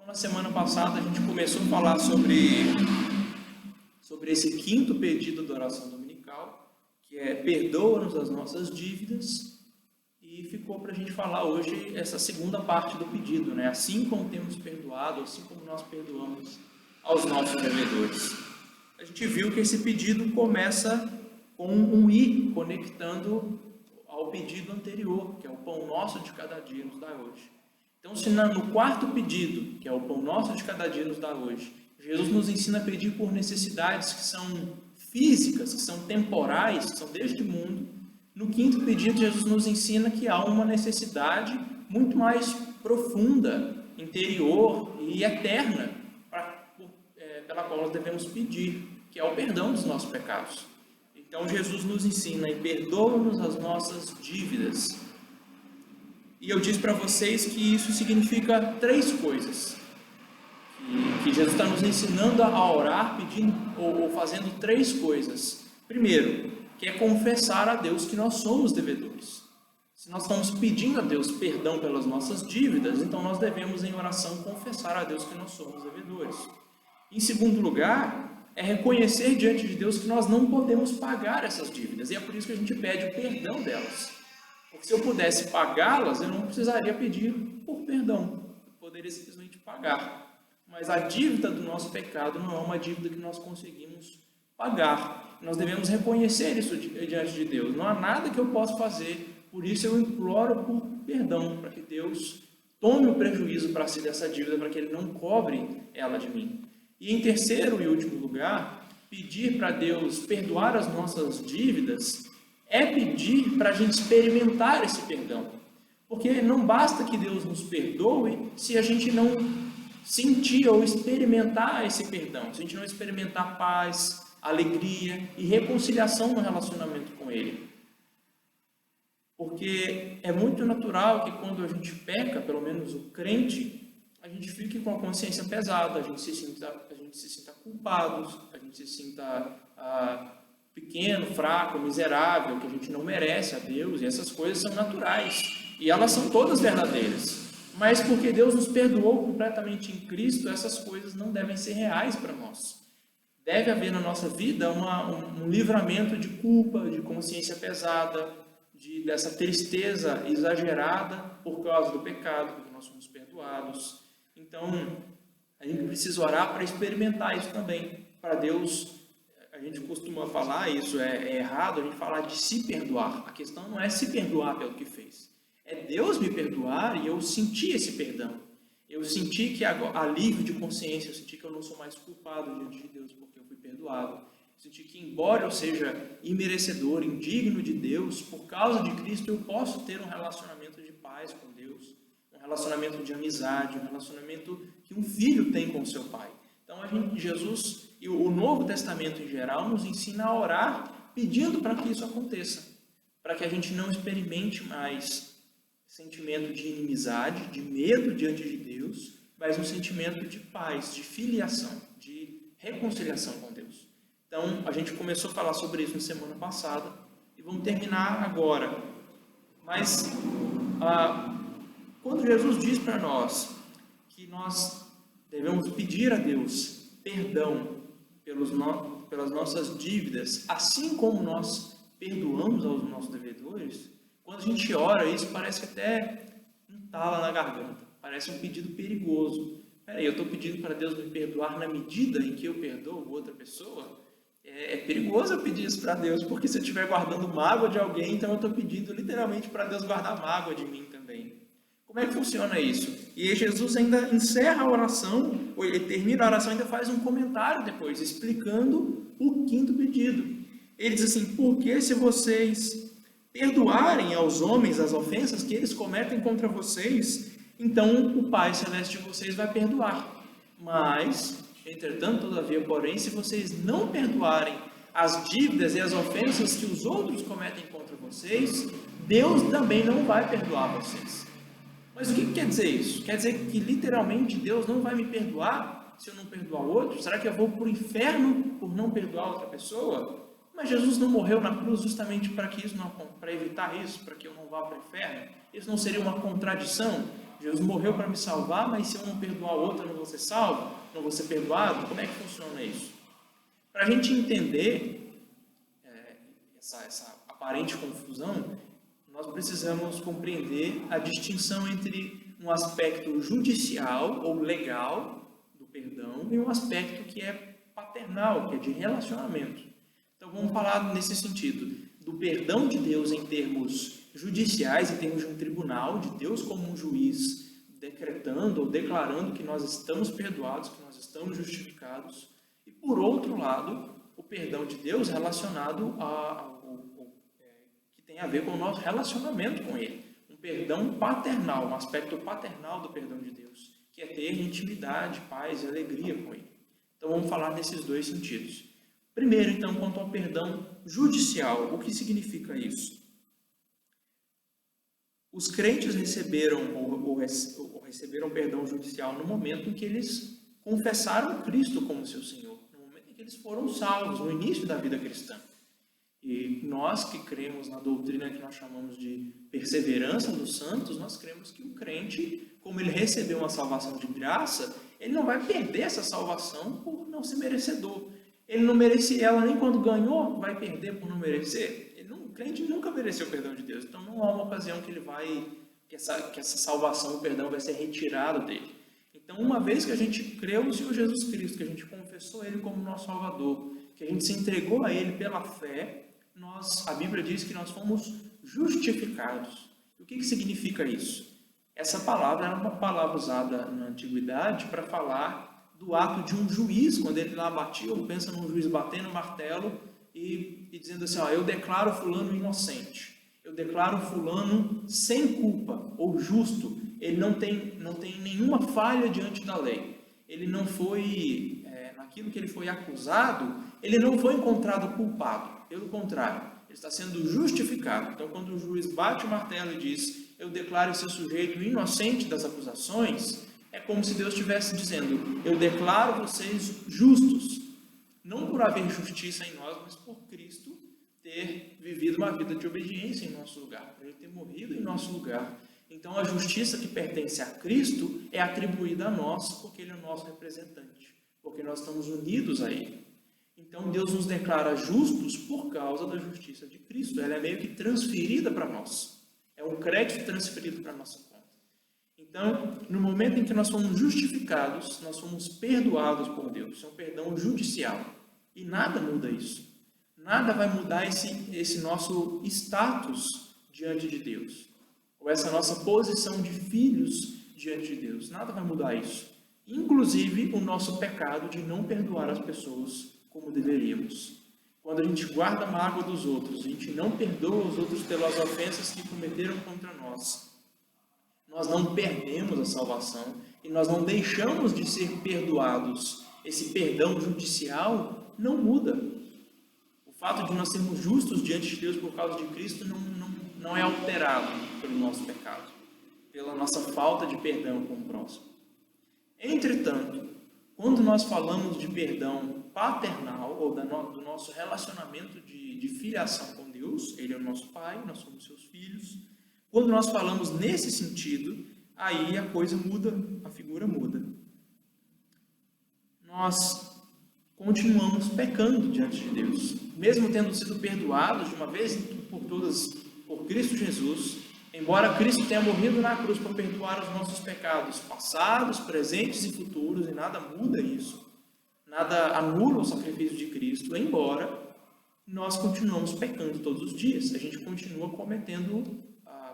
Na semana passada a gente começou a falar sobre esse quinto pedido da oração dominical, que é perdoa-nos as nossas dívidas, e ficou para a gente falar hoje essa segunda parte do pedido, né? Assim como temos perdoado, assim como nós perdoamos aos nossos devedores. A gente viu que esse pedido começa com um i, conectando ao pedido anterior, que é o pão nosso de cada dia nos dá hoje. Então, se no quarto pedido, que é o pão nosso de cada dia nos dá hoje, Jesus nos ensina a pedir por necessidades que são físicas, que são temporais, que são deste mundo. No quinto pedido, Jesus nos ensina que há uma necessidade muito mais profunda, interior e eterna, pela qual nós devemos pedir, que é o perdão dos nossos pecados. Então, Jesus nos ensina e perdoa-nos as nossas dívidas. E eu disse para vocês que isso significa três coisas. Que Jesus está nos ensinando a orar, pedindo ou fazendo três coisas. Primeiro, que é confessar a Deus que nós somos devedores. Se nós estamos pedindo a Deus perdão pelas nossas dívidas, então nós devemos em oração confessar a Deus que nós somos devedores. Em segundo lugar, é reconhecer diante de Deus que nós não podemos pagar essas dívidas. E é por isso que a gente pede o perdão delas. Porque se eu pudesse pagá-las, eu não precisaria pedir por perdão. Eu poderia simplesmente pagar. Mas a dívida do nosso pecado não é uma dívida que nós conseguimos pagar. Nós devemos reconhecer isso diante de Deus. Não há nada que eu possa fazer. Por isso eu imploro por perdão, para que Deus tome o prejuízo para si dessa dívida, para que Ele não cobre ela de mim. E em terceiro e último lugar, pedir para Deus perdoar as nossas dívidas é pedir para a gente experimentar esse perdão. Porque não basta que Deus nos perdoe se a gente não sentir ou experimentar esse perdão. Se a gente não experimentar paz, alegria e reconciliação no relacionamento com Ele. Porque é muito natural que quando a gente peca, pelo menos o crente, a gente fique com a consciência pesada, a gente se sinta culpado, a gente se sinta pequeno, fraco, miserável, que a gente não merece a Deus, e essas coisas são naturais, e elas são todas verdadeiras, mas porque Deus nos perdoou completamente em Cristo, essas coisas não devem ser reais para nós. Deve haver na nossa vida um livramento de culpa, de consciência pesada, dessa tristeza exagerada por causa do pecado, porque nós somos perdoados. Então, a gente precisa orar para experimentar isso também, para Deus. A gente costuma falar, isso é errado, a gente falar de se perdoar. A questão não é se perdoar pelo que fez. É Deus me perdoar e eu sentir esse perdão. Eu senti que alívio de consciência, eu senti que eu não sou mais culpado diante de Deus porque eu fui perdoado. Eu senti que, embora eu seja imerecedor, indigno de Deus, por causa de Cristo eu posso ter um relacionamento de paz com Deus, um relacionamento de amizade, um relacionamento que um filho tem com seu pai. Então, Jesus e o Novo Testamento em geral nos ensina a orar pedindo para que isso aconteça, para que a gente não experimente mais sentimento de inimizade, de medo diante de Deus, mas um sentimento de paz, de filiação, de reconciliação com Deus. Então, a gente começou a falar sobre isso na semana passada e vamos terminar agora. Mas, quando Jesus diz para nós que nós devemos pedir a Deus perdão pelas nossas dívidas, assim como nós perdoamos aos nossos devedores, quando a gente ora, isso parece que até entala na garganta, parece um pedido perigoso. Peraí, eu estou pedindo para Deus me perdoar na medida em que eu perdoo outra pessoa? É perigoso eu pedir isso para Deus, porque se eu estiver guardando mágoa de alguém, então eu estou pedindo literalmente para Deus guardar mágoa de mim também. Como é que funciona isso? E aí Jesus ainda encerra a oração, ou ele termina a oração e ainda faz um comentário depois, explicando o quinto pedido. Ele diz assim: porque se vocês perdoarem aos homens as ofensas que eles cometem contra vocês, então o Pai Celeste de vocês vai perdoar. Mas, entretanto, todavia, porém, se vocês não perdoarem as dívidas e as ofensas que os outros cometem contra vocês, Deus também não vai perdoar vocês. Mas o que quer dizer isso? Quer dizer que literalmente Deus não vai me perdoar se eu não perdoar o outro? Será que eu vou para o inferno por não perdoar outra pessoa? Mas Jesus não morreu na cruz justamente para que isso não, para evitar isso, para que eu não vá para o inferno? Isso não seria uma contradição? Jesus morreu para me salvar, mas se eu não perdoar o outro, eu não vou ser salvo? Não vou ser perdoado? Como é que funciona isso? Para a gente entender essa aparente confusão, nós precisamos compreender a distinção entre um aspecto judicial ou legal do perdão e um aspecto que é paternal, que é de relacionamento. Então vamos falar nesse sentido, do perdão de Deus em termos judiciais, em termos de um tribunal, de Deus como um juiz decretando ou declarando que nós estamos perdoados, que nós estamos justificados, e por outro lado, o perdão de Deus relacionado que tem a ver com o nosso relacionamento com Ele. Um perdão paternal, um aspecto paternal do perdão de Deus, que é ter intimidade, paz e alegria com Ele. Então vamos falar nesses dois sentidos. Primeiro, então, quanto ao perdão judicial, o que significa isso? Os crentes receberam perdão judicial no momento em que eles confessaram Cristo como seu Senhor, no momento em que eles foram salvos, no início da vida cristã. E nós que cremos na doutrina que nós chamamos de perseverança dos santos, nós cremos que o crente, como ele recebeu uma salvação de graça, ele não vai perder essa salvação por não ser merecedor. Ele não merecia ela nem quando ganhou, vai perder por não merecer. O crente nunca mereceu o perdão de Deus, então não há uma ocasião que essa salvação, o perdão vai ser retirado dele. Então, uma vez que a gente creu no Senhor Jesus Cristo, que a gente confessou Ele como nosso Salvador, que a gente se entregou a Ele pela fé, a Bíblia diz que nós fomos justificados. E o que significa isso? Essa palavra era uma palavra usada na antiguidade para falar do ato de um juiz, quando ele lá batia, ou pensa num juiz batendo o martelo e dizendo assim, eu declaro fulano inocente, eu declaro fulano sem culpa, ou justo, ele não tem nenhuma falha diante da lei, ele não foi, naquilo que ele foi acusado, ele não foi encontrado culpado, pelo contrário, ele está sendo justificado. Então, quando o juiz bate o martelo e diz, eu declaro esse sujeito inocente das acusações, é como se Deus estivesse dizendo, eu declaro vocês justos, não por haver justiça em nós, mas por Cristo ter vivido uma vida de obediência em nosso lugar, por Ele ter morrido em nosso lugar. Então a justiça que pertence a Cristo é atribuída a nós, porque Ele é o nosso representante, porque nós estamos unidos a Ele. Então Deus nos declara justos por causa da justiça de Cristo, ela é meio que transferida para nós, é um crédito transferido para a nossa conta. Então, no momento em que nós fomos justificados, nós fomos perdoados por Deus. Isso é um perdão judicial. E nada muda isso. Nada vai mudar esse nosso status diante de Deus. Ou essa nossa posição de filhos diante de Deus. Nada vai mudar isso. Inclusive, o nosso pecado de não perdoar as pessoas como deveríamos. Quando a gente guarda a mágoa dos outros, a gente não perdoa os outros pelas ofensas que cometeram contra nós, nós não perdemos a salvação e nós não deixamos de ser perdoados. Esse perdão judicial não muda. O fato de nós sermos justos diante de Deus por causa de Cristo não é alterado pelo nosso pecado, pela nossa falta de perdão com o próximo. Entretanto, quando nós falamos de perdão paternal, ou do nosso relacionamento de filiação com Deus, Ele é o nosso Pai, nós somos seus filhos. Quando nós falamos nesse sentido, aí a coisa muda, a figura muda. Nós continuamos pecando diante de Deus. Mesmo tendo sido perdoados de uma vez por todas por Cristo Jesus, embora Cristo tenha morrido na cruz para perdoar os nossos pecados passados, presentes e futuros, e nada muda isso, nada anula o sacrifício de Cristo, embora nós continuamos pecando todos os dias, a gente continua cometendo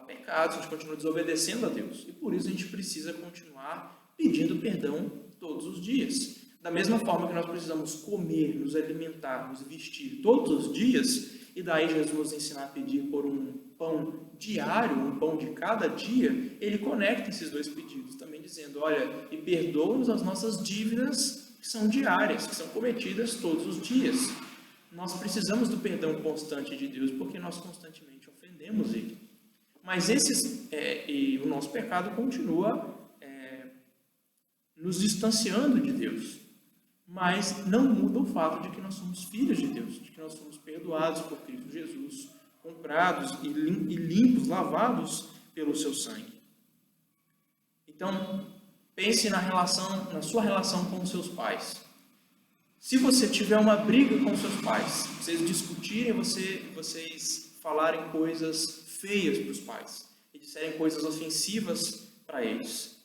pecados, a gente continua desobedecendo a Deus. E por isso a gente precisa continuar pedindo perdão todos os dias. Da mesma forma que nós precisamos comer, nos alimentar, nos vestir todos os dias, e daí Jesus nos ensina a pedir por um pão diário, um pão de cada dia, ele conecta esses dois pedidos, também dizendo, olha, e perdoa-nos as nossas dívidas que são diárias, que são cometidas todos os dias. Nós precisamos do perdão constante de Deus, porque nós constantemente ofendemos Ele. Mas e o nosso pecado continua nos distanciando de Deus. mas não muda o fato de que nós somos filhos de Deus, de que nós somos perdoados por Cristo Jesus, comprados e limpos, lavados pelo seu sangue. Então, pense na sua relação com os seus pais. Se você tiver uma briga com os seus pais, vocês discutirem, vocês falarem coisas feias para os pais e disserem coisas ofensivas para eles,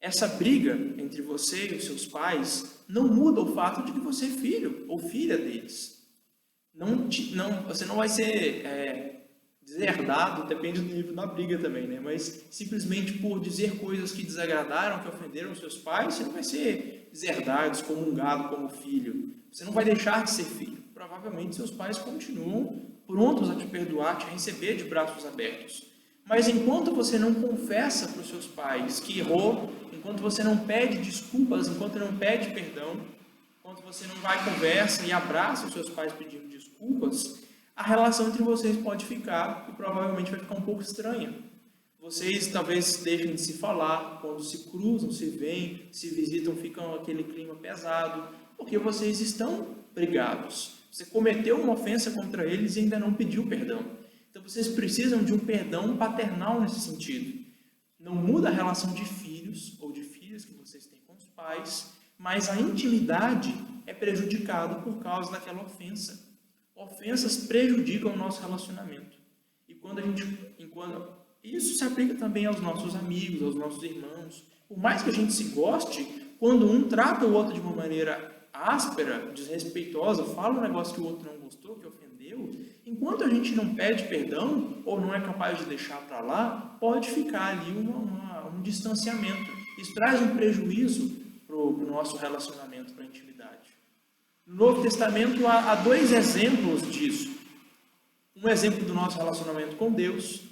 essa briga entre você e os seus pais não muda o fato de que você é filho ou filha deles. Você não vai ser deserdado, depende do nível da briga também, né? Mas simplesmente por dizer coisas que desagradaram, que ofenderam os seus pais, você não vai ser deserdado, excomungado como filho. Você não vai deixar de ser filho. Provavelmente seus pais continuam prontos a te perdoar, te receber de braços abertos. Mas enquanto você não confessa para os seus pais que errou, enquanto você não pede desculpas, enquanto não pede perdão, enquanto você não vai conversa e abraça os seus pais pedindo desculpas, a relação entre vocês pode ficar, e provavelmente vai ficar um pouco estranha. Vocês talvez deixem de se falar, quando se cruzam, se veem, se visitam, ficam aquele clima pesado, porque vocês estão brigados. Você cometeu uma ofensa contra eles e ainda não pediu perdão. Então vocês precisam de um perdão paternal nesse sentido. Não muda a relação de filhos ou de filhas que vocês têm com os pais, mas a intimidade é prejudicada por causa daquela ofensa. Ofensas prejudicam o nosso relacionamento. E isso se aplica também aos nossos amigos, aos nossos irmãos. Por mais que a gente se goste, quando um trata o outro de uma maneira áspera, desrespeitosa, fala um negócio que o outro não gostou, que ofendeu, enquanto a gente não pede perdão ou não é capaz de deixar para lá, pode ficar ali um distanciamento. Isso traz um prejuízo para o nosso relacionamento, para a intimidade. No Novo Testamento há dois exemplos disso. Um exemplo do nosso relacionamento com Deus,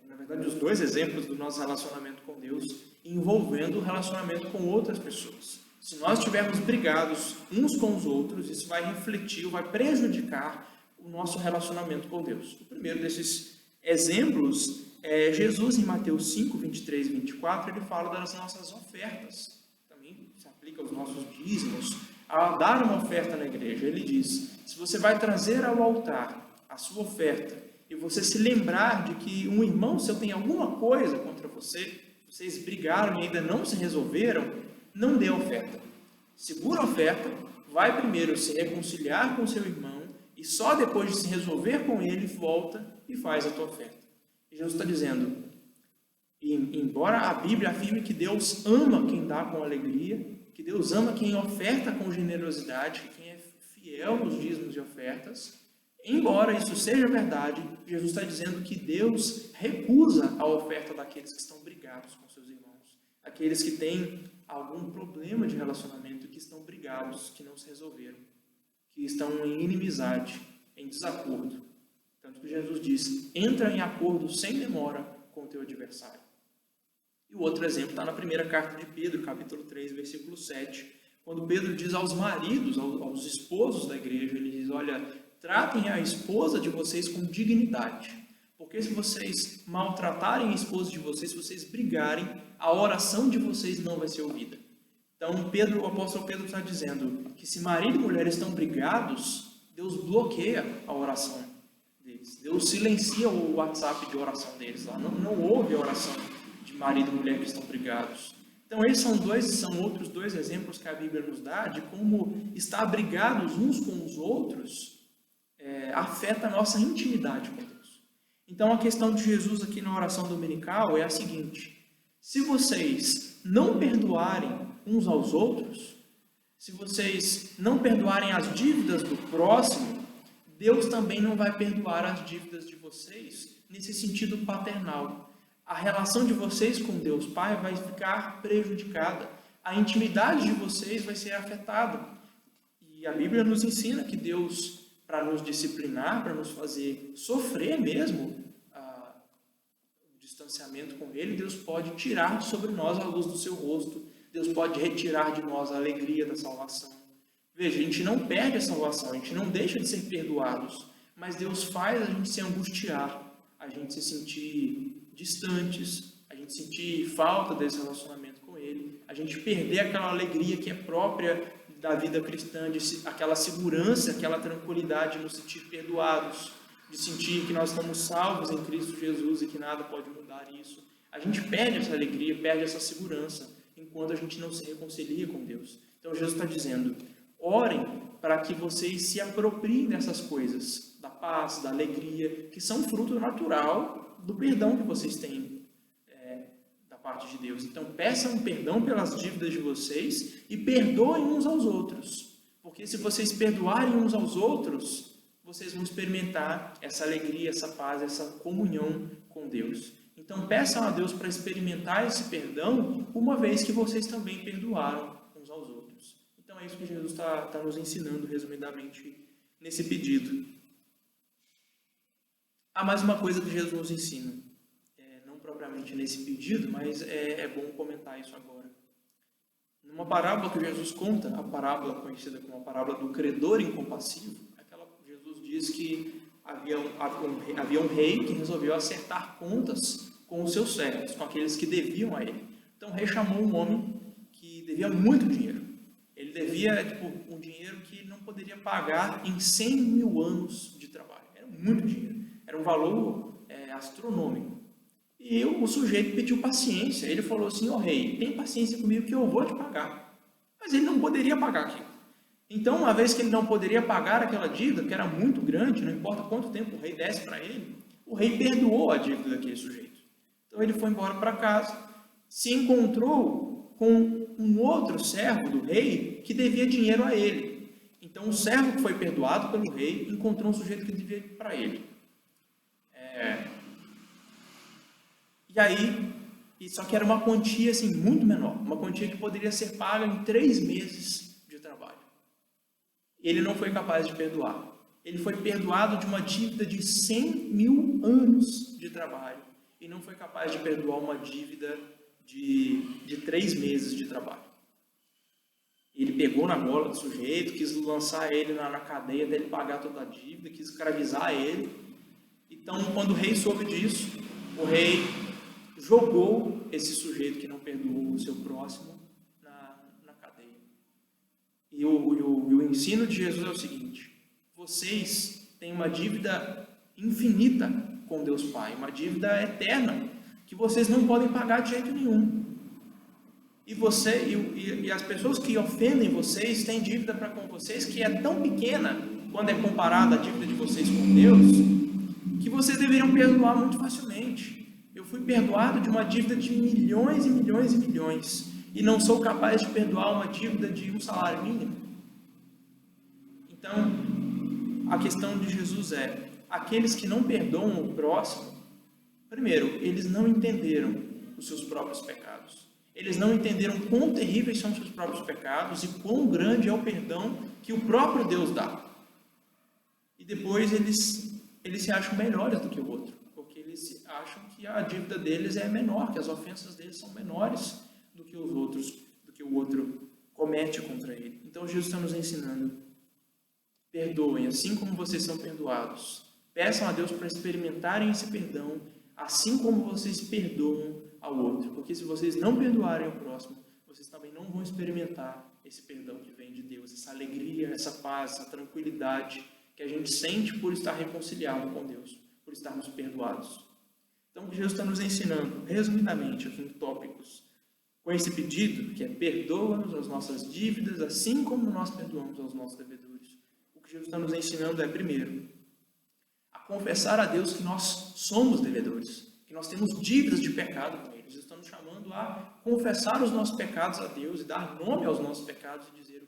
na verdade os dois exemplos do nosso relacionamento com Deus, envolvendo o relacionamento com outras pessoas. Se nós estivermos brigados uns com os outros, isso vai refletir, vai prejudicar o nosso relacionamento com Deus. O primeiro desses exemplos é Jesus em Mateus 5, 23 e 24, ele fala das nossas ofertas. Também se aplica aos nossos dízimos, a dar uma oferta na igreja. Ele diz, se você vai trazer ao altar a sua oferta e você se lembrar de que um irmão seu tem alguma coisa contra você, vocês brigaram e ainda não se resolveram, não dê a oferta. Segura a oferta, vai primeiro se reconciliar com seu irmão e só depois de se resolver com ele, volta e faz a tua oferta. E Jesus está dizendo, embora a Bíblia afirme que Deus ama quem dá com alegria, que Deus ama quem oferta com generosidade, que quem é fiel nos dízimos e ofertas, embora isso seja verdade, Jesus está dizendo que Deus recusa a oferta daqueles que estão brigados com seus irmãos, aqueles que têm algum problema de relacionamento, que estão brigados, que não se resolveram, que estão em inimizade, em desacordo. Tanto que Jesus diz, entra em acordo sem demora com o teu adversário. E o outro exemplo está na primeira carta de Pedro, capítulo 3, versículo 7, quando Pedro diz aos maridos, aos esposos da igreja, ele diz, olha, tratem a esposa de vocês com dignidade, porque se vocês maltratarem a esposa de vocês, se vocês brigarem, a oração de vocês não vai ser ouvida. Então, o apóstolo Pedro está dizendo que se marido e mulher estão brigados, Deus bloqueia a oração deles. Deus silencia o WhatsApp de oração deles lá. Não ouve a oração de marido e mulher que estão brigados. Então, esses são outros dois exemplos que a Bíblia nos dá de como estar brigados uns com os outros afeta a nossa intimidade com Deus. Então, a questão de Jesus aqui na oração dominical é a seguinte: se vocês não perdoarem uns aos outros, se vocês não perdoarem as dívidas do próximo, Deus também não vai perdoar as dívidas de vocês nesse sentido paternal. A relação de vocês com Deus Pai vai ficar prejudicada. A intimidade de vocês vai ser afetada. E a Bíblia nos ensina que Deus, para nos disciplinar, para nos fazer sofrer mesmo o distanciamento com Ele, Deus pode tirar sobre nós a luz do seu rosto. Deus pode retirar de nós a alegria da salvação. Veja, a gente não perde a salvação, a gente não deixa de ser perdoados, mas Deus faz a gente se angustiar, a gente se sentir distantes, a gente sentir falta desse relacionamento com Ele, a gente perder aquela alegria que é própria da vida cristã, aquela segurança, aquela tranquilidade de nos sentir perdoados, de sentir que nós estamos salvos em Cristo Jesus e que nada pode mudar isso. A gente perde essa alegria, perde essa segurança, enquanto a gente não se reconcilia com Deus. Então Jesus está dizendo, orem para que vocês se apropriem dessas coisas, da paz, da alegria, que são fruto natural do perdão que vocês têm da parte de Deus. Então peçam perdão pelas dívidas de vocês e perdoem uns aos outros. Porque se vocês perdoarem uns aos outros, vocês vão experimentar essa alegria, essa paz, essa comunhão com Deus. Então peçam a Deus para experimentar esse perdão, uma vez que vocês também perdoaram uns aos outros. Então é isso que Jesus está nos ensinando, resumidamente, nesse pedido. Há mais uma coisa que Jesus nos ensina, não propriamente nesse pedido, mas é bom comentar isso agora. Numa parábola que Jesus conta, a parábola conhecida como a parábola do credor incompassivo, Jesus diz que havia um rei que resolveu acertar contas com os seus servos, com aqueles que deviam a ele. Então o rei chamou um homem que devia muito dinheiro. Ele devia um dinheiro que não poderia pagar em 100 mil anos de trabalho. Era muito dinheiro. Era um valor astronômico. E o sujeito pediu paciência. Ele falou assim, rei, tem paciência comigo que eu vou te pagar. Mas ele não poderia pagar aquilo. Então, uma vez que ele não poderia pagar aquela dívida, que era muito grande, não importa quanto tempo o rei desse para ele, o rei perdoou a dívida daquele sujeito. Então ele foi embora para casa, se encontrou com um outro servo do rei que devia dinheiro a ele. Então o servo que foi perdoado pelo rei encontrou um sujeito que devia para ele. E aí, só que era uma quantia assim, muito menor, uma quantia que poderia ser paga em 3 meses de trabalho. Ele não foi capaz de perdoar. Ele foi perdoado de uma dívida de 100 mil anos de trabalho e não foi capaz de perdoar uma dívida de 3 meses de trabalho. Ele pegou na gola do sujeito, quis lançar ele na cadeia até ele pagar toda a dívida, quis escravizar ele. Então, quando o rei soube disso, o rei jogou esse sujeito que não perdoou o seu próximo na cadeia. E o ensino de Jesus é o seguinte: vocês têm uma dívida infinita com Deus Pai, uma dívida eterna, que vocês não podem pagar de jeito nenhum. E as pessoas que ofendem vocês têm dívida para com vocês que é tão pequena, quando é comparada a dívida de vocês com Deus, que vocês deveriam perdoar muito facilmente. Eu fui perdoado de uma dívida de milhões e milhões e milhões, e não sou capaz de perdoar uma dívida de um salário mínimo. Então, a questão de Jesus é, aqueles que não perdoam o próximo, primeiro, eles não entenderam os seus próprios pecados. Eles não entenderam quão terríveis são os seus próprios pecados e quão grande é o perdão que o próprio Deus dá. E depois eles se acham melhores do que o outro, porque eles acham que a dívida deles é menor, que as ofensas deles são menores do que os outros, do que o outro comete contra ele. Então Jesus está nos ensinando: perdoem, assim como vocês são perdoados. Peçam a Deus para experimentarem esse perdão, assim como vocês perdoam ao outro. Porque se vocês não perdoarem o próximo, vocês também não vão experimentar esse perdão que vem de Deus, essa alegria, essa paz, essa tranquilidade que a gente sente por estar reconciliado com Deus, por estarmos perdoados. Então, o que Jesus está nos ensinando, resumidamente, aqui em tópicos, com esse pedido, que é perdoa-nos as nossas dívidas, assim como nós perdoamos aos nossos devedores. O que Jesus está nos ensinando é, primeiro, a confessar a Deus que nós somos devedores, que nós temos dívidas de pecado com Ele. Jesus está nos chamando a confessar os nossos pecados a Deus e dar nome aos nossos pecados e dizer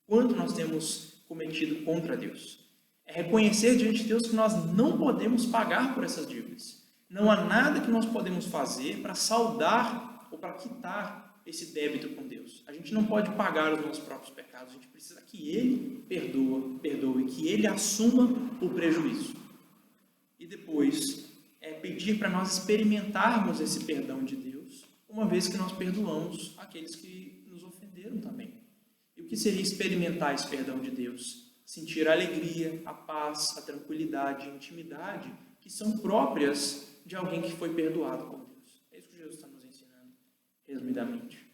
quanto nós temos cometido contra Deus. É reconhecer diante de Deus que nós não podemos pagar por essas dívidas. Não há nada que nós podemos fazer para saldar ou para quitar esse débito com Deus. A gente não pode pagar os nossos próprios pecados. A gente precisa que Ele perdoe, que Ele assuma o prejuízo. E depois, pedir para nós experimentarmos esse perdão de Deus, uma vez que nós perdoamos aqueles que nos ofenderam também. E o que seria experimentar esse perdão de Deus? Sentir a alegria, a paz, a tranquilidade, a intimidade, que são próprias de alguém que foi perdoado por Deus. É isso que Jesus está nos ensinando, resumidamente.